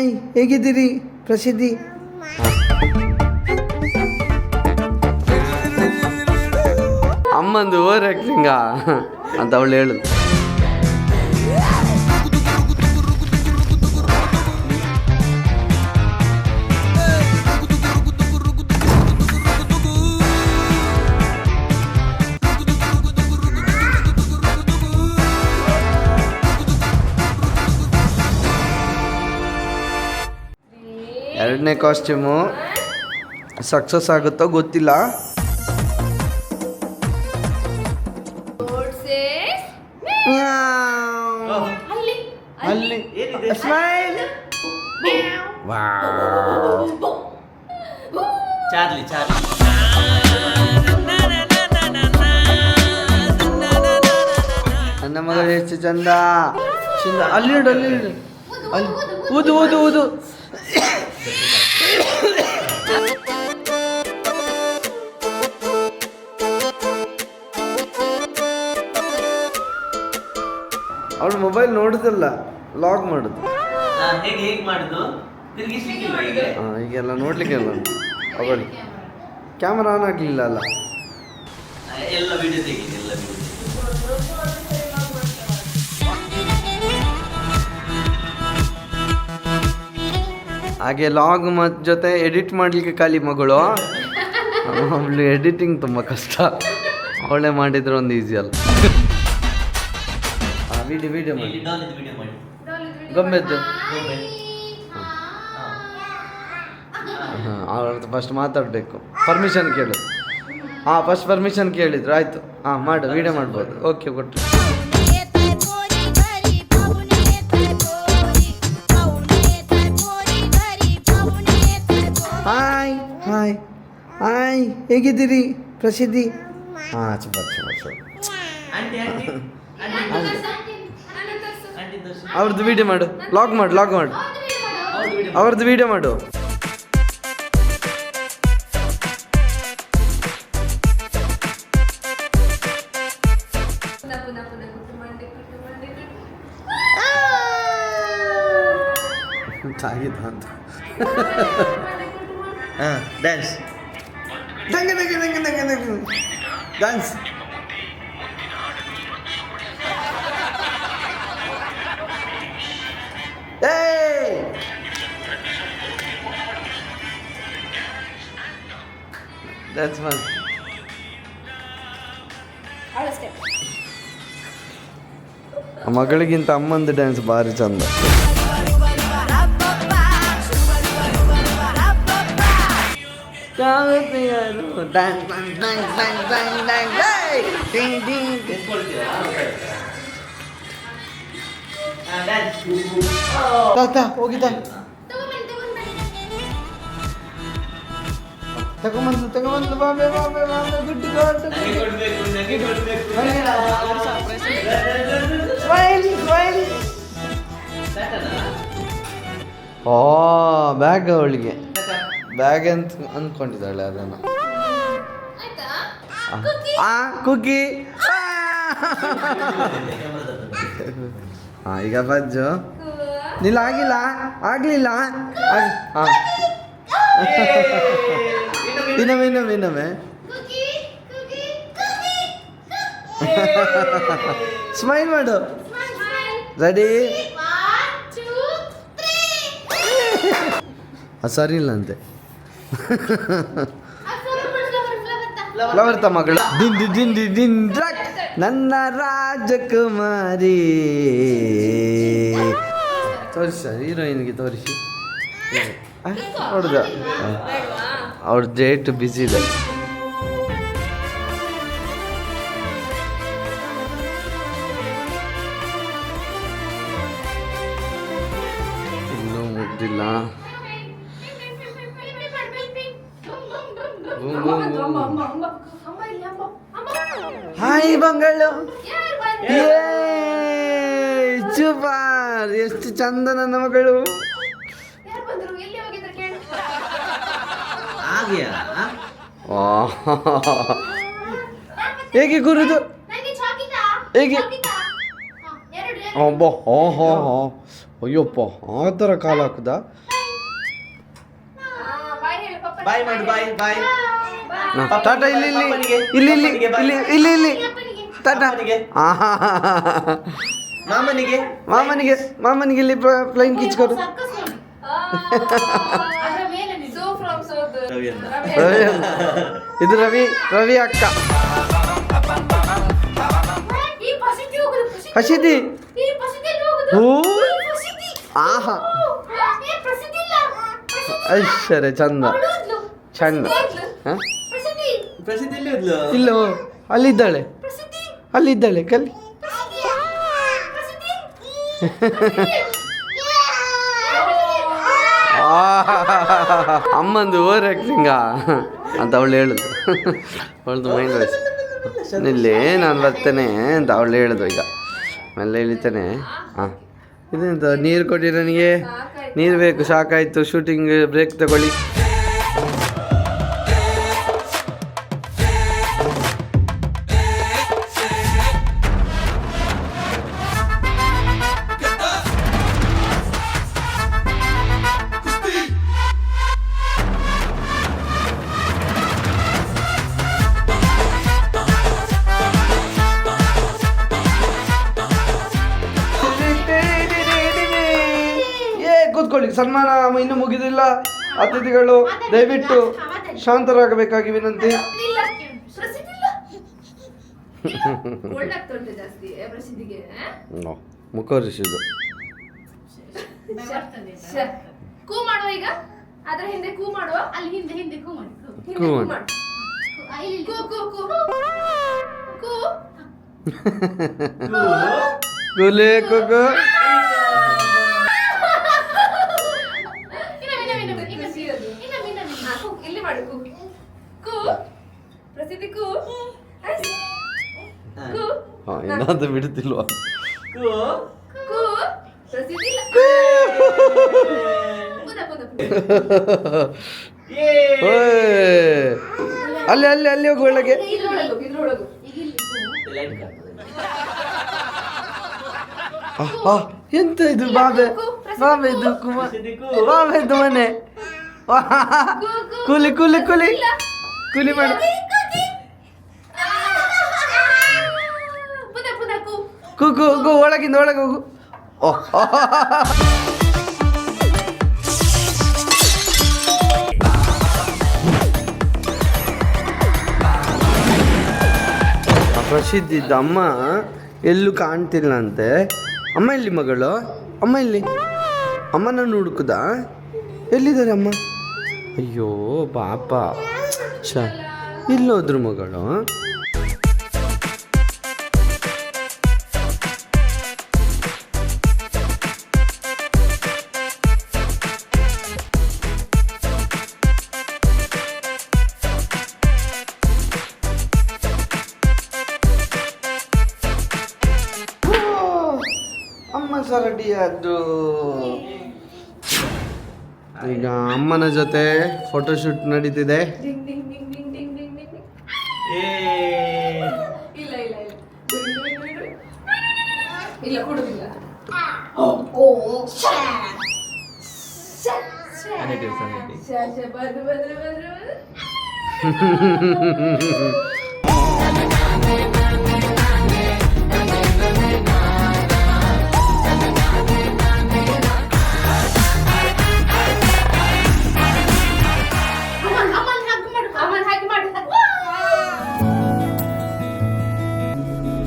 Hi, ಹೇಗಿದ್ದೀರಿ ಪ್ರಸಿದ್ಧಿ? ಅಮ್ಮಂದು over ಆ್ಯಕ್ಟಿಂಗ ಅಂತ ಅವಳು ಹೇಳು. ಎರಡನೇ ಕಾಸ್ಟ್ಯೂಮು ಸಕ್ಸಸ್ ಆಗುತ್ತೋ ಗೊತ್ತಿಲ್ಲ. ಅಲ್ಲಿ ಸ್ಮೈಲ್. ಚಾರ್ಲಿ ಚಾರ್ಲಿ ನನ್ನ ಮಗಳು ಎಷ್ಟು ಚಂದ ಚಂದ. ಅಲ್ಲಿ ನೋಡು, ಅಲ್ಲಿ ನೋಡು, ಅಲ್ಲಿ ಊದು ಊದು ಊದು. ಅವಳು ಮೊಬೈಲ್ ನೋಡುದಲ್ಲ, ಲಾಗ್ ಮಾಡುದು. ಹೇಗೆ ಮಾಡುದು? ಈಗೆಲ್ಲ ನೋಡ್ಲಿಕ್ಕೆ ಅಲ್ಲ ಅವಳು ಕ್ಯಾಮರಾ ಆನ್ ಆಗಲಿಲ್ಲ ಅಲ್ಲ. ಎಲ್ಲ ವಿಡಿಯೋ ತೆಗಿದೆ, ಎಲ್ಲ ವಿಡಿಯೋ. ಹಾಗೆ ಲಾಗ್ ಜೊತೆ ಎಡಿಟ್ ಮಾಡಲಿಕ್ಕೆ ಖಾಲಿ ಮಗಳು. ಅವಳು ಎಡಿಟಿಂಗ್ ತುಂಬ ಕಷ್ಟ, ಅವಳೇ ಮಾಡಿದ್ರೆ ಒಂದು ಈಸಿ ಅಲ್ಲ. ವಿಡಿಯೋ ಮಾಡಿ ಗೊಂಬೆದ್ದು. ಹಾಂ, ಅವ್ರದ್ದು ಫಸ್ಟ್ ಮಾತಾಡಬೇಕು, ಪರ್ಮಿಷನ್ ಕೇಳು. ಹಾಂ, ಫಸ್ಟ್ ಪರ್ಮಿಷನ್ ಕೇಳಿದ್ರು, ಆಯಿತು. ಹಾಂ, ಮಾಡು, ವಿಡಿಯೋ ಮಾಡ್ಬೋದು. ಓಕೆ, ಕೊಟ್ಟು. ಹಾಯ್ ಹಾಯ್ ಹಾಯ್, ಹೇಗಿದ್ದೀರಿ ಪ್ರಸಿದ್ಧಿ? ಹಾಂ, ಅವ್ರದ್ದು ವಿಡಿಯೋ ಮಾಡು, ಲಾಗ್ ಮಾಡು, ಲಾಗ್ ಮಾಡು, ಅವ್ರದ್ದು ವಿಡಿಯೋ ಮಾಡು. ಆಗಿದ್ದ ಅಂತ ಡ್ಯಾನ್ಸ್ ಡ್ಯಾನ್ಸ್. ಡ್ಯಾನ್ಸ್ ಮಾಡಿ. ಮಗಳಿಗಿಂತ ಅಮ್ಮಂದು ಡ್ಯಾನ್ಸ್ ಭಾರಿ ಚಂದ. ಹೋಗಿದ್ದ ತಗೊಂಬಂದು ಬಾಬೆ ಬಾಬೆ ಬಾಬೆ ಗುಡ್ಡಿ ಓ ಬ್ಯಾಗ್, ಅವಳಿಗೆ ಬ್ಯಾಗ್ ಅಂತ ಅಂದ್ಕೊಂಡಿದ್ದಾಳೆ ಅದನ್ನು. ಕುಕ್ಕಿ. ಹಾಂ, ಈಗ ಬಜ್ಜು ನಿಲ್ಲ, ಆಗಿಲ್ಲ, ಆಗಲಿಲ್ಲ. ಹಾಂ, ಇನ್ನೊಮ್ಮೆ ಸ್ಮೈಲ್ ಮಾಡು. ರೆಡಿ? ಸರಿ ಇಲ್ಲ ಅಂತೆ. ಫ್ಲವರ್ ತ ಮಗಳು. ದಿಂಡಿ ದಿಂಡಿ ದಿಂಡ್ ನನ್ನ ರಾಜಕುಮಾರಿ. ತೋರಿಸ ಹೀರೋಯಿನ್ಗೆ ತೋರಿಸಿ. ನೋಡುದ ಅವ್ರ ಡೇಟ್ ಬ್ಯುಸಿ ಇದೆ. ಇನ್ನೂ ಮುಗ್ದಿಲ್ಲ. ಹಾಯ್ ಬಂಗಳು. ಸೂಪರ್, ಎಷ್ಟು ಚಂದ ನನ್ನ ಮಗಳು. ಹೇಗೆ ಗುರುದು? ಹೇಗೆ? ಅಯ್ಯಪ್ಪ ಆ ಥರ ಕಾಲು ಹಾಕುದಾ? ಬಾಯ್ ಮಾಡು, ಬಾಯ್ ಬಾಯ್. ಟಾಟಾ ಇಲ್ಲಿ ಇಲ್ಲಿ ಇಲ್ಲಿ ಇಲ್ಲಿ ಇಲ್ಲಿ ಇಲ್ಲಿ ಇಲ್ಲಿ ಟಾಟಾ. ಮಾಮನಿಗೆ ಮಾಮನಿಗೆ ಮಾಮನಿಗೆ ಇಲ್ಲಿ ಫ್ಲೈನ್ ಕಿಚ್ಕೊಡು. ರವಿ ಅಂತ. ರವಿ ಇದು ರವಿ ರವಿ ಅಕ್ಕ. ಹಸಿದಿ ಓ ಆಹಾ ಐಶ್ವರ್ಯ ಚಂದ ಚಂದ. ಹಾಂ ಪ್ರಸಿದ್ಧಿ ಎಲ್ಲಿ ಹೋದ್ಲು? ಇಲ್ಲೋ ಅಲ್ಲಿದ್ದಾಳೆ ಅಲ್ಲಿದ್ದಾಳೆ ಕಲ್ಲಿ. ಅಮ್ಮಂದು ಓವರ್ ಆ್ಯಕ್ಟಿಂಗಾ ಅಂತ ಅವಳು ಹೇಳುದು. ಅವಳದು ಮೈಂಡ್ ವಾಯ್ಸ್ ಇಲ್ಲಿ ನಾನು ಬರ್ತೇನೆ ಅಂತ ಅವಳು ಹೇಳುದು. ಈಗ ಮೆಲ್ಲ ಇಳಿತಾನೆ. ಹಾಂ ಇದೆಂತ ನೀರು ಕೊಡಿ ನನಗೆ, ನೀರು ಬೇಕು, ಸಾಕಾಯಿತು, ಶೂಟಿಂಗ್ ಬ್ರೇಕ್ ತಗೊಳ್ಳಿ. ಕೂತ್ಕೊಳ್ಳಿ, ಸನ್ಮಾನ ಇನ್ನೂ ಮುಗಿದಿಲ್ಲ. ಅತಿಥಿಗಳು ದಯವಿಟ್ಟು ಶಾಂತರಾಗಬೇಕಾಗಿ ವಿನಂತಿ. ಮುಖರಿಸಿದ್ದು ಕೂ ಮಾಡುವ. ಈಗ ಅದರ ಹಿಂದೆ ಕೂ ಮಾಡುವ. ಅಲ್ಲಿ ಹಿಂದೆ ಹಿಂದೆ ಕೂ ಮಾಡಿ. ಕೂ ಮಾಡಿ. ಕೂ ಕೂ ಕೂ ಕೂ ಕೂಲೆ ಕೂಗು. ಇಲ್ಲಿ ಮಾಡು. ಕೂ ಕೂ ಪ್ರಸಿದ್ಧಿ ಕೂ ಕೂ. ಹಾಂ ಇನ್ನೊಂದು ಬಿಡ್ತಿಲ್ವಾ? ಕೂ ಪ್ರಸಿದ್ಧಿ ಇಲ್ಲ. ಅಲ್ಲಿ ಅಲ್ಲಿ ಅಲ್ಲಿ ಹೋಗು ಒಳಗೆ. ಇದ್ರೊಳಗು ಎಂತ ಇದು ಬಾಬೆ ಬಾಬೆದು ಬಾಬೆದು ಮನೆ. ಕೂಲಿ ಕೂಲಿ ಕೂಲಿ ಕೂಲಿ ಮಾಡಿ. ಕೂ ಕೂ ಕೂ ಒಳಗಿಂದ ಒಳಗೆ ಹೋಗು. ಪ್ರಸಿದ್ಧ ಇದ್ದ ಅಮ್ಮ ಎಲ್ಲೂ ಕಾಣ್ತಿಲ್ಲ ಅಂತೆ. ಅಮ್ಮ ಎಲ್ಲಿ ಮಗಳು? ಅಮ್ಮ ಎಲ್ಲಿ? ಅಮ್ಮನ ಹುಡುಕುದಾ? ಎಲ್ಲಿದ್ದಾರೆ ಅಮ್ಮ? ಅಯ್ಯೋ ಪಾಪ ಛ ಇಲ್ಲೋದ್ರು ಮಗಳು. ಅಮ್ಮ ಸರಡಿಯಾದ್ದು. ಈಗ ಅಮ್ಮನ ಜೊತೆ ಫೋಟೋಶೂಟ್ ನಡೀತಿದೆ. ಇಲ್ಲ ಇಲ್ಲ ಇಲ್ಲ ಕೊಡುದಿಲ್ಲ. ಬಂದ್ರು ಬಂದ್ರು ಬಂದ್ರು.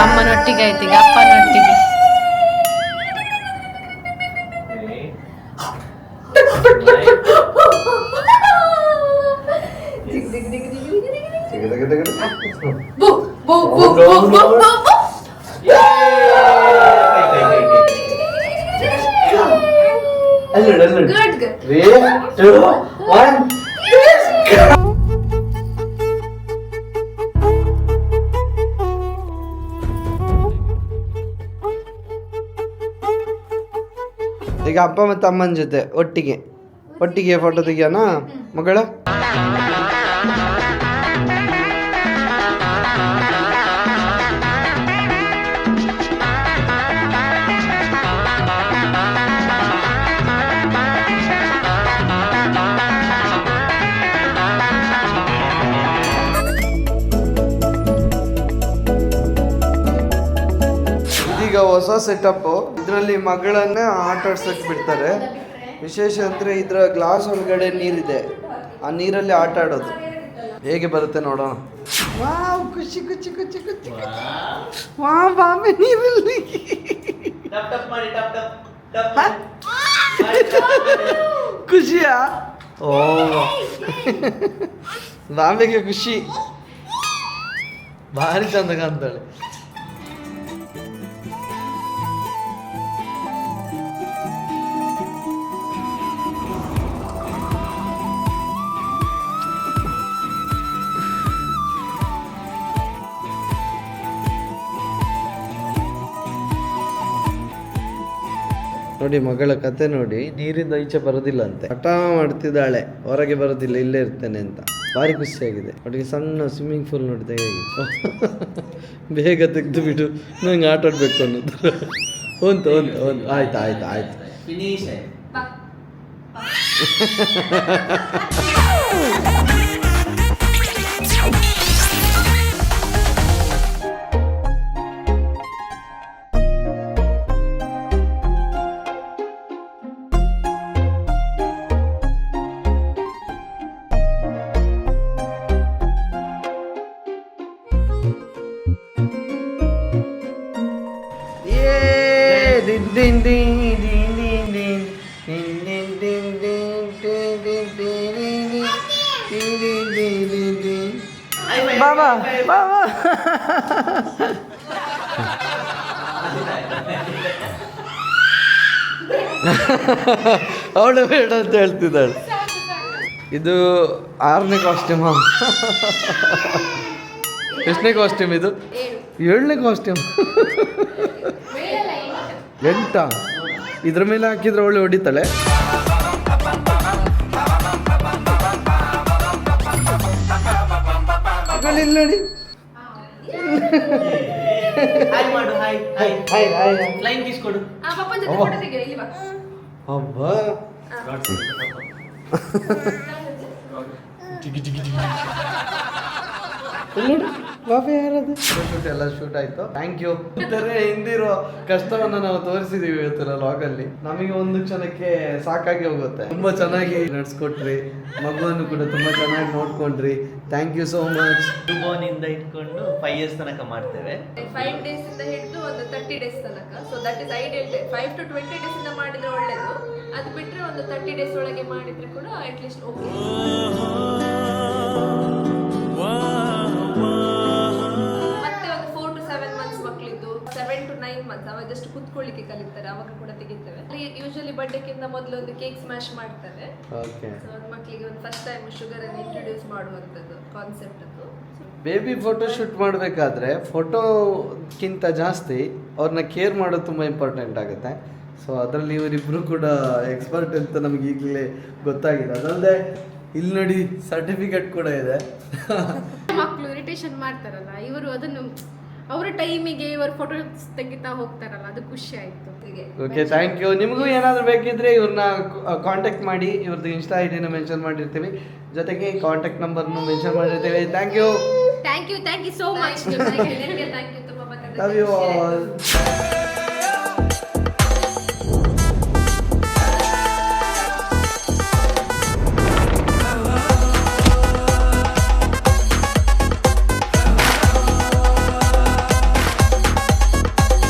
ಅಮ್ಮನೊಟ್ಟಿಗೆ ಆಯ್ತು ಈಗ ಅಪ್ಪನೊಟ್ಟಿಗೆ. ಈಗ ಅಪ್ಪ ಮತ್ತು ಅಮ್ಮನ ಜೊತೆ ಒಟ್ಟಿಗೆ ಒಟ್ಟಿಗೆ ಫೋಟೋ ತೆಗಿಯೋಣ ಮಗಳ. ಹೊಸ ಸೆಟಪ್ಪು. ಇದರಲ್ಲಿ ಮಗಳನ್ನ ಆಟ ಆಡ್ಸಕ್ಕೆ ಬಿಡ್ತಾರೆ. ವಿಶೇಷ ಅಂದರೆ ಇದರ ಗ್ಲಾಸ್ ಒಳಗಡೆ ನೀರಿದೆ, ಆ ನೀರಲ್ಲಿ ಆಟ ಆಡೋದು. ಹೇಗೆ ಬರುತ್ತೆ ನೋಡೋಣ. ವಾವ್, ಖುಷಿ ಖುಷಿ ಖುಷಿ ಖುಷಿ. ವಾವ್, ಬಾಂಬೆ ನೀರಲ್ಲಿ. ಟಪ್ ಟಪ್ ಮಾಡಿ, ಟಪ್ ಟಪ್ ಟಪ್ ಹ? ಖುಷಿಯಾ? ಓ, ಬಾಂಬೆಗೆ ಖುಷಿ. ಭಾರಿ ಚಂದ ಕಾಣ್ತಾಳೆ. ನೋಡಿ ಮಗಳ ಕತೆ ನೋಡಿ, ನೀರಿಂದ ಈಚೆ ಬರೋದಿಲ್ಲ ಅಂತೆ, ಹಠ ಮಾಡ್ತಿದ್ದಾಳೆ ಹೊರಗೆ ಬರೋದಿಲ್ಲ ಇಲ್ಲೇ ಇರ್ತೇನೆ ಅಂತ. ಭಾರಿ ಖುಷಿಯಾಗಿದೆ. ಅವಳಿಗೆ ಸಣ್ಣ ಸ್ವಿಮ್ಮಿಂಗ್ ಪೂಲ್ ನೋಡಿದೆ ಹೇಗೆ ಬೇಗ ತೆಗೆದು ಬಿಡು, ನಂಗೆ ಆಟ ಆಡ್ಬೇಕು ಅನ್ನೋದು. ಒಂದು ಆಯ್ತು ಆಯ್ತು ಆಯ್ತು. ಫಿನಿಶ್. ಬಾ. ಬಾಬಾ ಬಾಬಾ ಅವಳು ಬೇಡ ಅಂತ ಹೇಳ್ತಿದ್ದಾಳೆ. ಇದು 6ನೇ ಕಾಸ್ಟ್ಯೂಮ್. ಎಷ್ಟನೇ ಕಾಸ್ಟ್ಯೂಮ್ ಇದು? 7ನೇ ಕಾಸ್ಟ್ಯೂಮ್. 8. ಇದ್ರ ಮೇಲೆ ಹಾಕಿದ್ರೆ ಅವಳು ಹೊಡಿತಾಳೆ. ಇಲ್ಲಿ ನೋಡಿ. ಹಾಯ್ ಮಾಡು, hi hi hi hi. Flying kiss ಕೊಡು. ಪಪ್ಪನ ಜೊತೆ ಫೋಟೋ ತೆಗೆಯೋ, ಇಲ್ಲಿ ಬಾ. ಅಬ್ಬಾ, ಬಾಬಾ ಯಾರದು? ಶೂಟ್ ಎಲ್ಲ ಶೂಟ್ ಆಯ್ತು. Thank you. ಹಿಂದಿರೋ ಕಷ್ಟವನ್ನ ನಾವು ತೋರಿಸಿದೀವಿ ಇವತ್ತಿನ ಲಾಗಲ್ಲಿ. ನಮಗೆ ಒಂದು ಕ್ಷಣಕ್ಕೆ ಸಾಕಾಗಿ ಹೋಗುತ್ತೆ. ತುಂಬಾ ಚೆನ್ನಾಗಿ ನಡ್ಸ್ಕೊಟ್ರಿ, ಮಗುವನ್ನು ಕೂಡ ತುಂಬಾ ಚೆನ್ನಾಗಿ ನೋಡ್ಕೊಂಡ್ರಿ. Thank you so much. Bone ಇಂದ ಇಟ್ಕೊಂಡು 5 years ತನಕ ಮಾಡ್ತೇವೆ. 5 days ಇಂದ ಹಿಡಿದು ಒಂದು 30 days ತನಕ. So that is ideal time. 5 to 20 days ಇಂದ ಮಾಡಿದ್ರೆ ಒಳ್ಳೇದು. ಅದು ಬಿಟ್ಟರೆ ಒಂದು 30 days ಒಳಗೆ ಮಾಡಿದ್ರೆ ಕೂಡ ಅಟ್ಲೀಸ್ಟ್ ಓಕೆ. ಮತ್ತೆ ಒಂದು 4 to 7 months ಮಕ್ಕಳಿದ್ದು 7 to 9 months ಅವಾಗ ಜಸ್ಟ್ ಕುತ್ಕೊಳ್ಳಿಕ್ಕೆ ಕಲಿತಾರೆ, ಅವಾಗ ಕೂಡ ತೆಗಿತೇವೆ. ಯೂಶಲಿ ಬರ್ಡೇಕ್ಕಿಂತ ಮೊದಲು ಒಂದು ಕೇಕ್ ಸ್ಮ್ಯಾಶ್ ಮಾಡ್ತಾರೆ. ಓಕೆ. ಸೊ ಮಕ್ಕಳಿಗೆ ಒಂದು ಫಸ್ಟ್ ಟೈಮ್ ಶುಗರ್ ಅನ್ನು ಇಂಟ್ರೊಡ್ಯೂಸ್ ಮಾಡುವಂಥದ್ದು ಕಾನ್ಸೆಪ್ಟ್ ಅದು. ಬೇಬಿ ಫೋಟೋ ಶೂಟ್ ಮಾಡಬೇಕಾದ್ರೆ ಫೋಟೋಕ್ಕಿಂತ ಜಾಸ್ತಿ ಅವ್ರನ್ನ ಕೇರ್ ಮಾಡೋದು ತುಂಬ ಇಂಪಾರ್ಟೆಂಟ್ ಆಗುತ್ತೆ. ಸೊ ಅದರಲ್ಲಿ ಇವರಿಬ್ಬರು ಕೂಡ ಎಕ್ಸ್ಪರ್ಟ್ ಅಂತ ನಮಗೆ ಈಗಲೇ ಗೊತ್ತಾಗಿದೆ. ಅದಲ್ಲದೆ ಇಲ್ಲಿ ನೋಡಿ ಸರ್ಟಿಫಿಕೇಟ್ ಕೂಡ ಇದೆ. ಮಕ್ಕಳು ಇರಿಟೇಷನ್ ಮಾಡ್ತಾರಲ್ಲ, ಇವರು ಅದನ್ನು ಅವರ ಟೈಮಿಗೆ ಇವರು ಫೋಟೋ ತೆಗಿತಾ ಹೋಗ್ತಾರಲ್ಲ, ಅದು ಖುಷಿ ಆಯ್ತು. Okay, thank you. ನಿಮಗೂ ಏನಾದರೂ ಬೇಕಿದ್ರೆ ಇವ್ರನ್ನ ಕಾಂಟ್ಯಾಕ್ಟ್ ಮಾಡಿ. ಇವ್ರದ್ದು ಇನ್ಸ್ಟಾ ಐಡಿನ ಮೆನ್ಷನ್ ಮಾಡಿರ್ತೀವಿ, ಜೊತೆಗೆ ಕಾಂಟ್ಯಾಕ್ಟ್ ನಂಬರ್ನು ಮೆನ್ಷನ್ ಮಾಡಿರ್ತೀವಿ. Thank you thank you so much. Thank you ತುಂಬ ಲವ್ ಯು ಆಲ್.